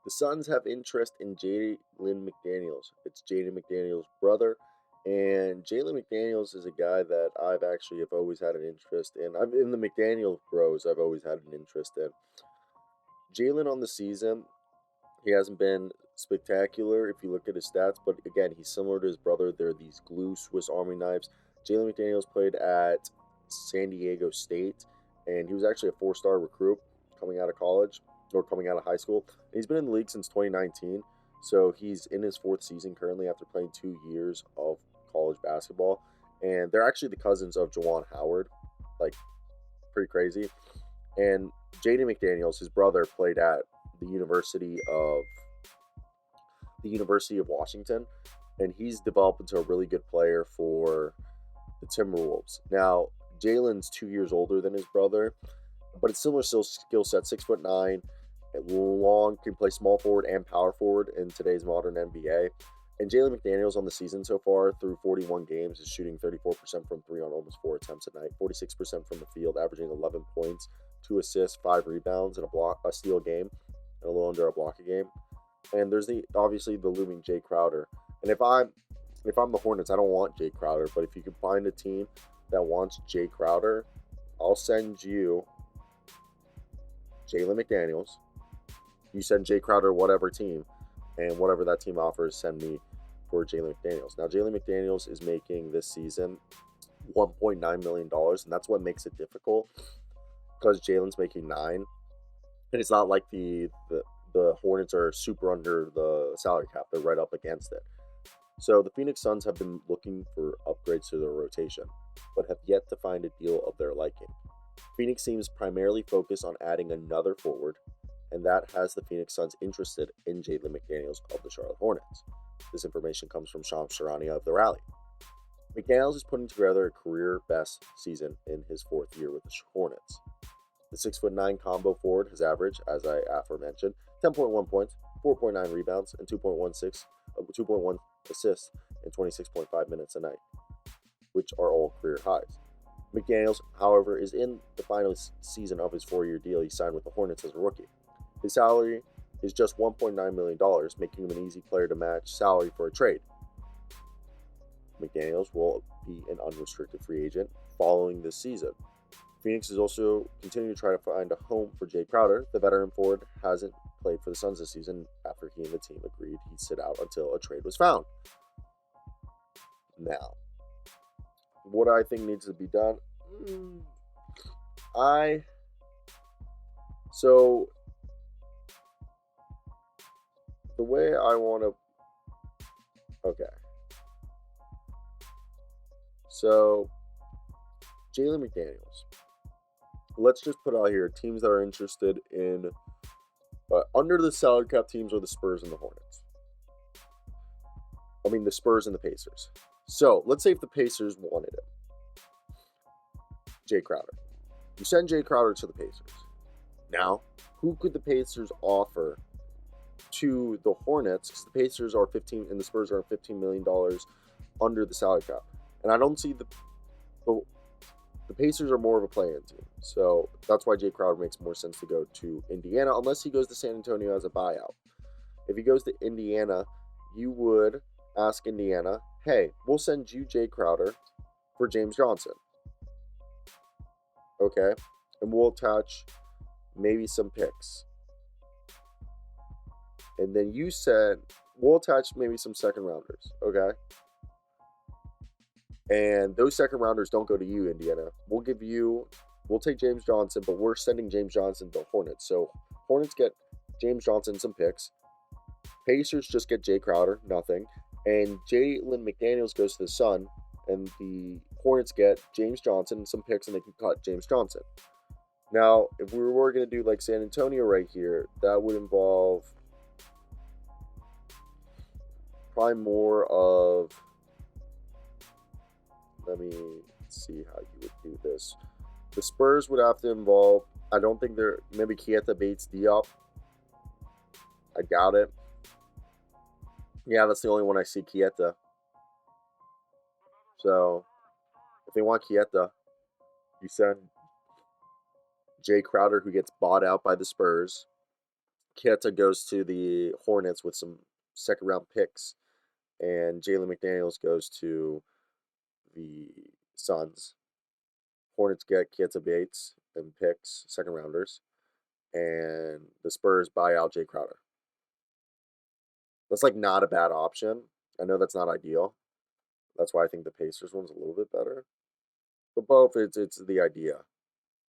The Suns have interest in Jalen McDaniels. It's Jaden McDaniels' brother, and Jalen McDaniels is a guy that I've actually have always had an interest in. I'm in the McDaniel Bros. I've always had an interest in. Jalen on the season, he hasn't been spectacular if you look at his stats, but again, he's similar to his brother. They're these glue Swiss Army knives. Jalen McDaniels played at San Diego State, and he was actually a four-star recruit coming out of college or coming out of high school. And he's been in the league since 2019, so he's in his fourth season currently after playing 2 years of college basketball. And they're actually the cousins of Juwan Howard, like pretty crazy. And Jaden McDaniels, his brother, played at the University of Washington, and he's developed into a really good player for the Timberwolves. Now, Jalen's 2 years older than his brother, but it's similar skill set. 6'9", long, can play small forward and power forward in today's modern NBA. And Jalen McDaniels on the season so far, through 41 games, is shooting 34% from three on almost 4 attempts a night, 46% from the field, averaging 11 points, 2 assists, 5 rebounds, and a steal a game, and a little under a block a game. And there's obviously the looming Jay Crowder. And if I'm the Hornets, I don't want Jay Crowder, but if you can find a team that wants Jay Crowder, I'll send you Jalen McDaniels. You send Jay Crowder whatever team, and whatever that team offers, send me for Jalen McDaniels. Now, Jalen McDaniels is making this season $1.9 million, and that's what makes it difficult because Jalen's making nine, and it's not like the Hornets are super under the salary cap. They're right up against it. So the Phoenix Suns have been looking for upgrades to their rotation, but have yet to find a deal of their liking. Phoenix seems primarily focused on adding another forward, and that has the Phoenix Suns interested in Jalen McDaniels of the Charlotte Hornets. This information comes from Sean Charania of the Rally. McDaniels is putting together a career best season in his fourth year with the Hornets. The 6'9" combo forward has averaged, as I aforementioned, 10.1 points, 4.9 rebounds, and 2.1 assists in 26.5 minutes a night, which are all career highs. McDaniels, however, is in the final season of his 4-year deal he signed with the Hornets as a rookie. His salary is just $1.9 million, making him an easy player to match salary for a trade. McDaniels will be an unrestricted free agent following this season. Phoenix is also continuing to try to find a home for Jay Crowder. The veteran forward hasn't played for the Suns this season after he and the team agreed he'd sit out until a trade was found. Now, what I think needs to be done, so the way I want to, okay, so Jalen McDaniels. Let's just put out here teams that are interested in under the salary cap teams are the Spurs and the Hornets. I mean, the Spurs and the Pacers. So let's say if the Pacers wanted him, Jay Crowder. You send Jay Crowder to the Pacers. Now, who could the Pacers offer to the Hornets? Because the Pacers are 15 and the Spurs are $15 million under the salary cap. And I don't see the Pacers are more of a play-in team. So that's why Jay Crowder makes more sense to go to Indiana, unless he goes to San Antonio as a buyout. If he goes to Indiana, you would ask Indiana, hey, we'll send you Jay Crowder for James Johnson. Okay? And we'll attach maybe some picks. And then you said, we'll attach maybe some second rounders. Okay? And those second rounders don't go to you, Indiana. We'll take James Johnson, but we're sending James Johnson to Hornets. So Hornets get James Johnson some picks. Pacers just get Jay Crowder, nothing. And Jalen McDaniels goes to the Sun, and the Hornets get James Johnson, some picks, and they can cut James Johnson. Now, if we were going to do like San Antonio right here, that would involve probably more of, let me see how you would do this. The Spurs would have to involve, I don't think maybe Keita Bates Diop. I doubt it. Yeah, that's the only one I see, Keita. So, if they want Keita, you send Jay Crowder, who gets bought out by the Spurs. Keita goes to the Hornets with some second round picks, and Jalen McDaniels goes to the Suns. Hornets get Keita Bates and picks, second rounders, and the Spurs buy out Jay Crowder. That's like not a bad option. I know that's not ideal. That's why I think the Pacers one's a little bit better. But both, it's the idea.